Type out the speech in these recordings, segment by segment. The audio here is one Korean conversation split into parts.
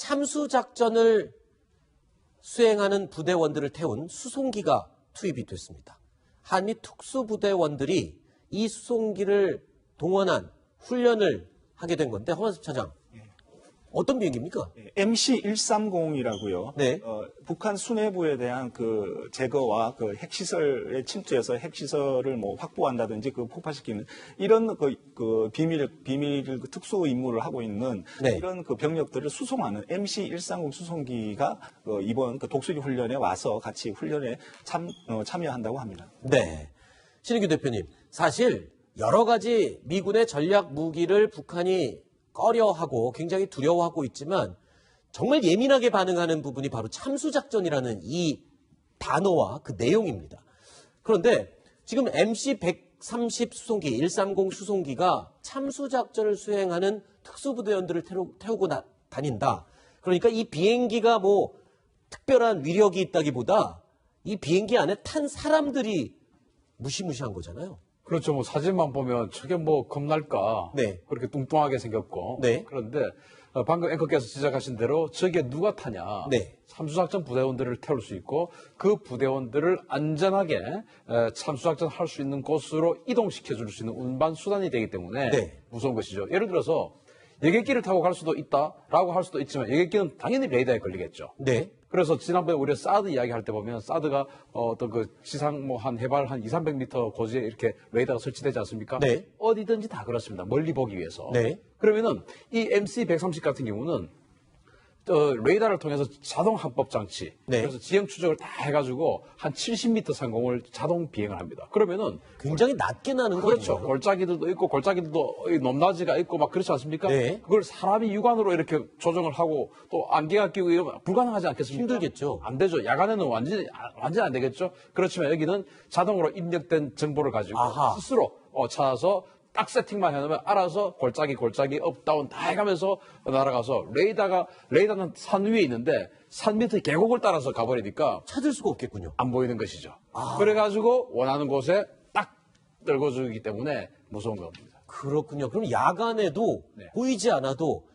참수작전을 수행하는 부대원들을 태운 수송기가 투입이 됐습니다. 한미 특수부대원들이 이 수송기를 동원한 훈련을 하게 된 건데, 허만섭 차장, 어떤 비행기입니까? MC-130이라고요. 네. 북한 수뇌부에 대한 그 제거와 그 핵시설에 침투해서 핵시설을 뭐 확보한다든지 그 폭파시키는 이런 그 비밀 특수 임무를 하고 있는 네. 이런 그 병력들을 수송하는 MC-130 수송기가 이번 그 독수리 훈련에 와서 같이 훈련에 참여한다고 합니다. 네. 신인규 대표님, 사실 여러 가지 미군의 전략 무기를 북한이 꺼려하고 굉장히 두려워하고 있지만 정말 예민하게 반응하는 부분이 바로 참수작전이라는 이 단어와 그 내용입니다. 그런데 지금 MC-130 수송기, 130 수송기가 참수작전을 수행하는 특수부대원들을 태우고 다닌다. 그러니까 이 비행기가 뭐 특별한 위력이 있다기보다 이 비행기 안에 탄 사람들이 무시무시한 거잖아요. 그렇죠. 뭐 사진만 보면 저게 뭐 겁날까. 네. 그렇게 뚱뚱하게 생겼고. 네. 그런데 방금 앵커께서 지적하신 대로 저게 누가 타냐. 네. 참수작전 부대원들을 태울 수 있고 그 부대원들을 안전하게 참수작전 할 수 있는 곳으로 이동시켜 줄 수 있는 운반 수단이 되기 때문에 네. 무서운 것이죠. 예를 들어서 여객기를 타고 갈 수도 있다라고 할 수도 있지만 여객기는 당연히 레이더에 걸리겠죠. 네. 그래서 지난번에 우리가 사드 이야기할 때 보면 사드가 어떤 그 지상 뭐 한 해발 한 200~300m 고지에 이렇게 레이더가 설치되지 않습니까? 네. 어디든지 다 그렇습니다. 멀리 보기 위해서. 네. 그러면은 이 MC-130 같은 경우는 레이더를 통해서 자동 합법 장치. 네. 그래서 지형 추적을 다 해가지고 한 70m 상공을 자동 비행을 합니다. 그러면은 굉장히 낮게 나는 그렇죠. 거죠. 골짜기들도 있고 골짜기들도 높낮이가 있고 막 그렇지 않습니까? 네. 그걸 사람이 육안으로 이렇게 조정을 하고 또 안개가 끼고 이러면 불가능하지 않겠습니까? 힘들겠죠. 안 되죠. 야간에는 완전히 안 되겠죠. 그렇지만 여기는 자동으로 입력된 정보를 가지고 아하. 스스로 찾아서 딱 세팅만 해놓으면 알아서 골짜기 업 다운 다 해가면서 날아가서 레이더는 산 위에 있는데 산 밑에 계곡을 따라서 가버리니까 찾을 수가 없겠군요. 안 보이는 것이죠. 그래가지고 원하는 곳에 딱 떨궈주기 때문에 무서운 겁니다. 그렇군요. 그럼 야간에도 네. 보이지 않아도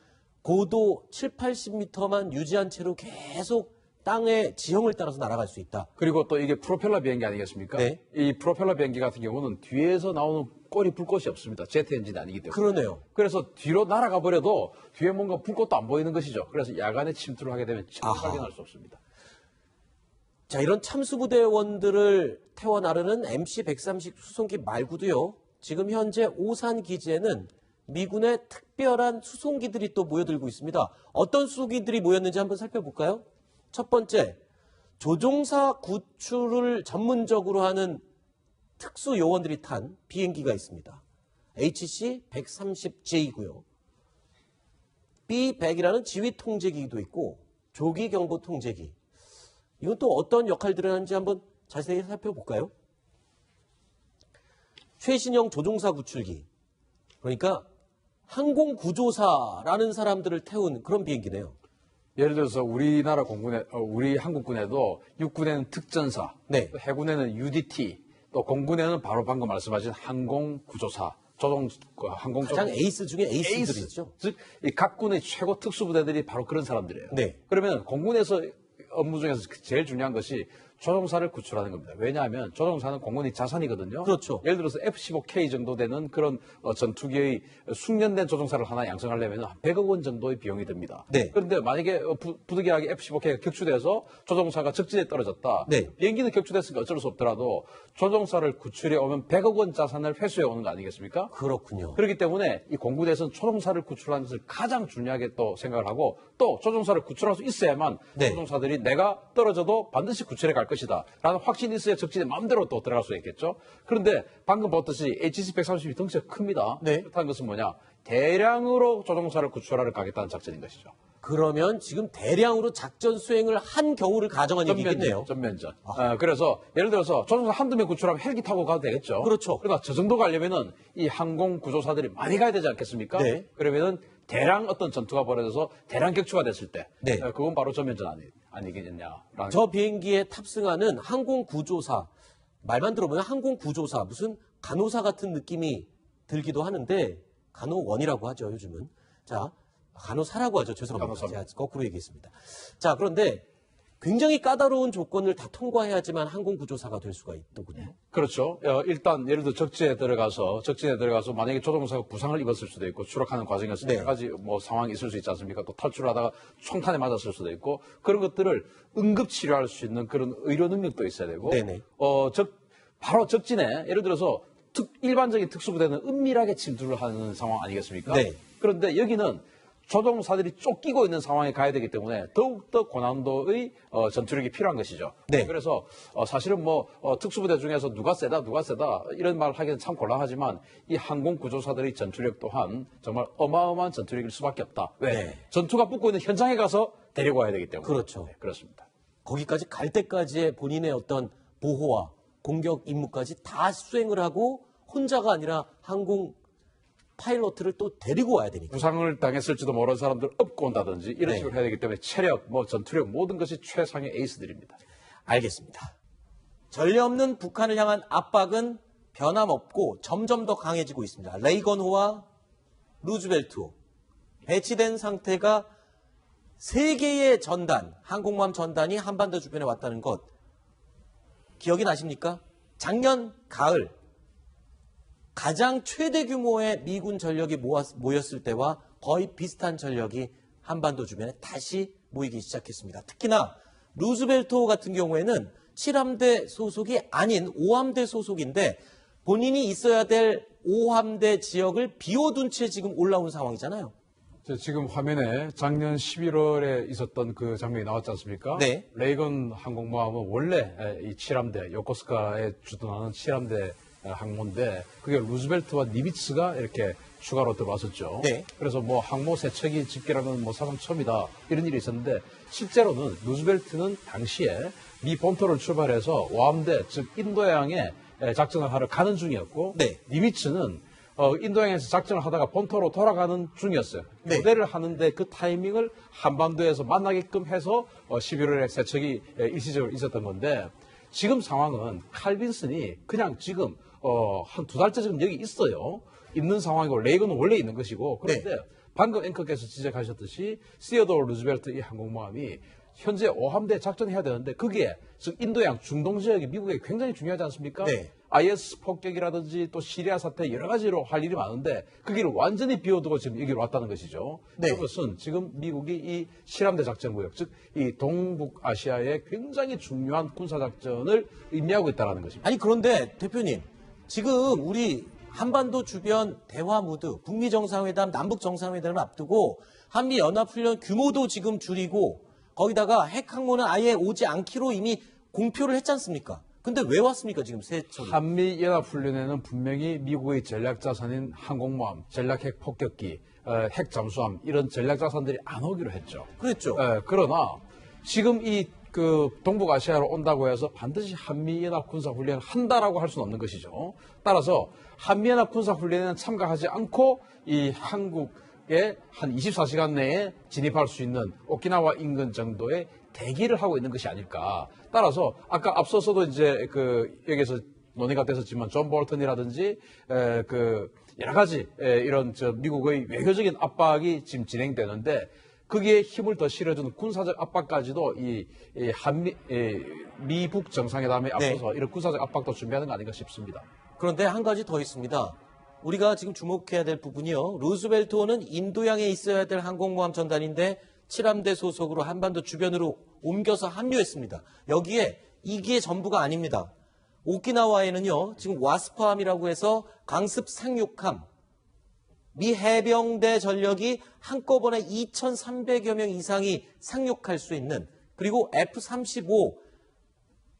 고도 7~80m만 유지한 채로 계속 땅의 지형을 따라서 날아갈 수 있다. 그리고 또 이게 프로펠러 비행기 아니겠습니까? 네. 이 프로펠러 비행기 같은 경우는 뒤에서 나오는 꼬리 불꽃이 없습니다. 제트 엔진이 아니기 때문에. 그러네요. 그래서 뒤로 날아가 버려도 뒤에 뭔가 불꽃도 안 보이는 것이죠. 그래서 야간에 침투를 하게 되면 전혀 아하. 발견할 수 없습니다. 자, 이런 참수부대원들을 태워 나르는 MC-130 수송기 말고도요. 지금 현재 오산 기지에는 미군의 특별한 수송기들이 또 모여들고 있습니다. 어떤 수송기들이 모였는지 한번 살펴볼까요? 첫 번째, 조종사 구출을 전문적으로 하는 특수 요원들이 탄 비행기가 있습니다. HC-130J고요. B-100이라는 지휘 통제기도 있고 조기 경보 통제기. 이건 또 어떤 역할들을 하는지 한번 자세히 살펴볼까요? 최신형 조종사 구출기. 그러니까 항공구조사라는 사람들을 태운 그런 비행기네요. 예를 들어서 우리나라 공군에, 우리 한국군에도 육군에는 특전사, 네. 또 해군에는 UDT, 또 공군에는 바로 방금 말씀하신 항공구조사, 가장 에이스 중에 에이스들이죠. 즉, 이 각 군의 최고 특수부대들이 바로 그런 사람들이에요. 네. 그러면 공군에서 업무 중에서 제일 중요한 것이 조종사를 구출하는 겁니다. 왜냐하면 조종사는 공군의 자산이거든요. 그렇죠. 예를 들어서 F-15K 정도 되는 그런 전투기의 숙련된 조종사를 하나 양성하려면 한 100억 원 정도의 비용이 듭니다. 네. 그런데 만약에 부득이하게 F-15K가 격추돼서 조종사가 적진에 떨어졌다. 네. 비행기는 격추됐으니까 어쩔 수 없더라도 조종사를 구출해 오면 100억 원 자산을 회수해 오는 거 아니겠습니까? 그렇군요. 그렇기 때문에 이 공군에서는 조종사를 구출하는 것을 가장 중요하게 또 생각을 하고 또 조종사를 구출할 수 있어야만 네. 조종사들이 내가 떨어져도 반드시 구출해 갈 것이다 라는 확신이 있어야 적진에 마음대로 또 들어갈 수 있겠죠. 그런데 방금 봤듯이 HC-130이 덩치가 큽니다. 네. 그렇다는 것은 뭐냐, 대량으로 조종사를 구출하러 가겠다는 작전인 것이죠. 그러면 지금 대량으로 작전 수행을 한 경우를 가정한 얘기겠네요. 전면전. 그래서 예를 들어서 조종사 한두 명 구출하면 헬기 타고 가도 되겠죠. 그렇죠. 그러나 저 정도 가려면은 이 항공 구조사들이 많이 가야 되지 않겠습니까? 네. 그러면은 대량 어떤 전투가 벌어져서 대량 격추가 됐을 때, 네. 그건 바로 전면전 아니겠냐라는. 저 비행기에 탑승하는 항공구조사, 말만 들어보면 항공구조사, 무슨 간호사 같은 느낌이 들기도 하는데 간호원이라고 하죠, 요즘은. 자, 간호사라고 하죠. 죄송합니다. 간호사입니다. 제가 거꾸로 얘기했습니다. 자, 그런데 굉장히 까다로운 조건을 다 통과해야지만 항공구조사가 될 수가 있더군요. 그렇죠. 일단 예를 들어 적진에 들어가서 만약에 조종사가 부상을 입었을 수도 있고 추락하는 과정에서 네. 여러 가지 뭐 상황이 있을 수 있지 않습니까? 또 탈출하다가 총탄에 맞았을 수도 있고 그런 것들을 응급 치료할 수 있는 그런 의료 능력도 있어야 되고 네네. 바로 적진에 예를 들어서 일반적인 특수부대는 은밀하게 침투를 하는 상황 아니겠습니까? 네. 그런데 여기는 조종사들이 쫓기고 있는 상황에 가야 되기 때문에 더욱더 고난도의 전투력이 필요한 것이죠. 네. 그래서 사실은 특수부대 중에서 누가 세다 이런 말 하기는 참 곤란하지만 이 항공구조사들의 전투력 또한 정말 어마어마한 전투력일 수밖에 없다. 왜? 네. 전투가 붙고 있는 현장에 가서 데리고 와야 되기 때문에. 그렇죠. 네, 그렇습니다. 거기까지 갈 때까지의 본인의 어떤 보호와 공격 임무까지 다 수행을 하고 혼자가 아니라 항공 파일럿을 또 데리고 와야 되니까. 부상을 당했을지도 모르는 사람들 업고 온다든지 이런 네. 식으로 해야 되기 때문에 체력, 전투력 모든 것이 최상의 에이스들입니다. 알겠습니다. 전례 없는 북한을 향한 압박은 변함없고 점점 더 강해지고 있습니다. 레이건호와 루즈벨트호 배치된 상태가 3개의 전단, 항공모함 전단이 한반도 주변에 왔다는 것 기억이 나십니까? 작년 가을 가장 최대 규모의 미군 전력이 모였을 때와 거의 비슷한 전력이 한반도 주변에 다시 모이기 시작했습니다. 특히나 루즈벨트호 같은 경우에는 7함대 소속이 아닌 5함대 소속인데 본인이 있어야 될 5함대 지역을 비워둔 채 지금 올라온 상황이잖아요. 지금 화면에 작년 11월에 있었던 그 장면이 나왔지 않습니까? 네. 레이건 항공모함은 원래 이 7함대, 요코스카에 주둔하는 7함대 항모인데 그게 루즈벨트와 니미츠가 이렇게 추가로 들어왔었죠. 네. 그래서 항모 세 척이 집결하는 사상 처음이다 이런 일이 있었는데 실제로는 루즈벨트는 당시에 미 본토를 출발해서 오함대 즉 인도양에 작전을 하러 가는 중이었고 네. 니미츠는 인도양에서 작전을 하다가 본토로 돌아가는 중이었어요. 네. 교대를 하는데 그 타이밍을 한반도에서 만나게끔 해서 11월에 세 척이 일시적으로 있었던 건데 지금 상황은 칼 빈슨이 그냥 지금 한 2달째 지금 여기 있어요. 있는 상황이고 레이건은 원래 있는 것이고 그런데 방금 앵커께서 지적하셨듯이 시어도어 루즈벨트 이 항공모함이 현재 5함대 작전해야 되는데 거기에 즉 인도양 중동 지역이 미국에 굉장히 중요하지 않습니까? 네. IS 폭격이라든지 또 시리아 사태 여러 가지로 할 일이 많은데 그 길을 완전히 비워두고 지금 여기로 왔다는 것이죠. 네. 그것은 지금 미국이 이 실함대 작전 구역, 즉 이 동북아시아의 굉장히 중요한 군사 작전을 의미하고 있다는 것입니다. 아니 그런데 대표님 지금 우리 한반도 주변 대화 무드, 북미 정상회담, 남북 정상회담을 앞두고 한미 연합훈련 규모도 지금 줄이고 거기다가 핵 항모는 아예 오지 않기로 이미 공표를 했지 않습니까? 근데 왜 왔습니까 지금 세 척이? 한미 연합훈련에는 분명히 미국의 전략자산인 항공모함, 전략핵 폭격기, 핵 잠수함 이런 전략자산들이 안 오기로 했죠. 그랬죠. 그러나 지금 이 동북아시아로 온다고 해서 반드시 한미연합 군사훈련을 한다라고 할 수는 없는 것이죠. 따라서 한미연합 군사훈련에는 참가하지 않고 이 한국에 한 24시간 내에 진입할 수 있는 오키나와 인근 정도의 대기를 하고 있는 것이 아닐까. 따라서 아까 앞서서도 이제 여기서 논의가 됐었지만 존 볼턴이라든지 여러 가지 이런 미국의 외교적인 압박이 지금 진행되는데 거기에 힘을 더 실어주는 군사적 압박까지도 미북 정상회담에 앞서서 이런 군사적 압박도 준비하는 거 아닌가 싶습니다. 그런데 한 가지 더 있습니다. 우리가 지금 주목해야 될 부분이요. 루즈벨트호는 인도양에 있어야 될 항공모함 전단인데 7함대 소속으로 한반도 주변으로 옮겨서 합류했습니다. 여기에 이게 전부가 아닙니다. 오키나와에는요. 지금 와스파함이라고 해서 강습 상륙함, 미 해병대 전력이 한꺼번에 2,300여 명 이상이 상륙할 수 있는 그리고 F-35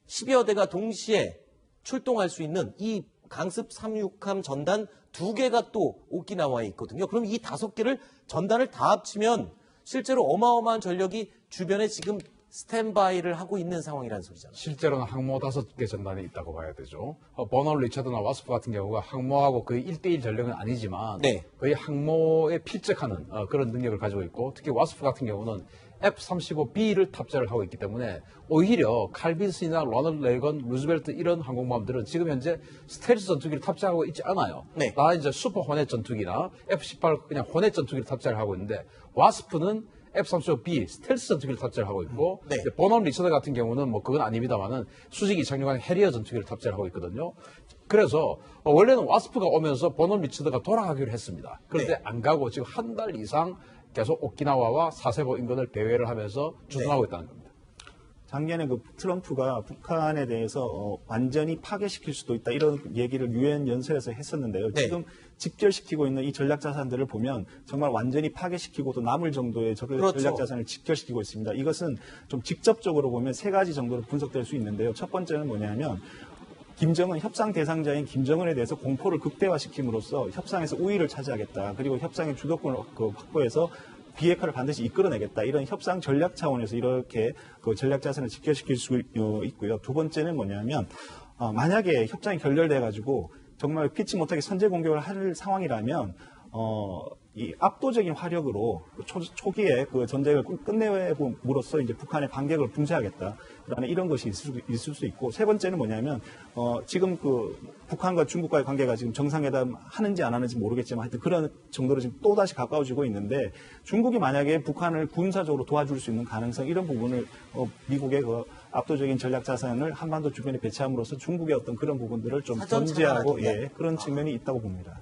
10여 대가 동시에 출동할 수 있는 이 강습 상륙함 전단 2개가 또 오키나와에 있거든요. 그럼 이 5개를 전단을 다 합치면 실제로 어마어마한 전력이 주변에 지금 스탠바이를 하고 있는 상황이라는 소리잖아요. 실제로는 항모 5개 전단이 있다고 봐야 되죠. 버널 리처드나 와스프 같은 경우가 항모하고 거의 1대1 전력은 아니지만 네. 거의 항모에 필적하는 그런 능력을 가지고 있고 특히 와스프 같은 경우는 F-35B를 탑재를 하고 있기 때문에 오히려 칼빈슨이나 로널드 레이건, 루즈벨트 이런 항공모함들은 지금 현재 스텔스 전투기를 탑재하고 있지 않아요. 네. 다 이제 슈퍼 호넷 전투기나 F-18 그냥 호넷 전투기를 탑재를 하고 있는데 와스프는 F-35B 스텔스 전투기를 탑재를 하고 있고 네. 버널 리처드 같은 경우는 뭐 그건 아닙니다만은 수직이 착륙한 해리어 전투기를 탑재를 하고 있거든요. 그래서 원래는 와스프가 오면서 버널 리처드가 돌아가기로 했습니다. 그런데 네. 안 가고 지금 한 달 이상 계속 오키나와와 사세보 인근을 배회를 하면서 주둔하고 있다는 겁니다. 작년에 그 트럼프가 북한에 대해서 완전히 파괴시킬 수도 있다 이런 얘기를 유엔 연설에서 했었는데요. 네. 지금 직결시키고 있는 이 전략 자산들을 보면 정말 완전히 파괴시키고도 남을 정도의 그렇죠. 전략 자산을 직결시키고 있습니다. 이것은 좀 직접적으로 보면 세 가지 정도로 분석될 수 있는데요. 첫 번째는 뭐냐면 김정은 협상 대상자인 김정은에 대해서 공포를 극대화시킴으로써 협상에서 우위를 차지하겠다. 그리고 협상의 주도권을 확보해서 비핵화를 반드시 이끌어내겠다. 이런 협상 전략 차원에서 이렇게 그 전략 자산을 직결시킬 수 있고요. 두 번째는 뭐냐면 만약에 협상이 결렬돼 가지고 정말 피치 못하게 선제 공격을 할 상황이라면 이 압도적인 화력으로 초기에 그 전쟁을 끝내므로써 이제 북한의 반격을 붕괴하겠다라는 이런 것이 있을 수 있고 세 번째는 뭐냐면 지금 그 북한과 중국과의 관계가 지금 정상회담 하는지 안 하는지 모르겠지만 하여튼 그런 정도로 지금 또 다시 가까워지고 있는데 중국이 만약에 북한을 군사적으로 도와줄 수 있는 가능성 이런 부분을 미국의 그 압도적인 전략 자산을 한반도 주변에 배치함으로써 중국의 어떤 그런 부분들을 좀 사전 견제하고 차단하겠다. 그런 측면이 있다고 봅니다.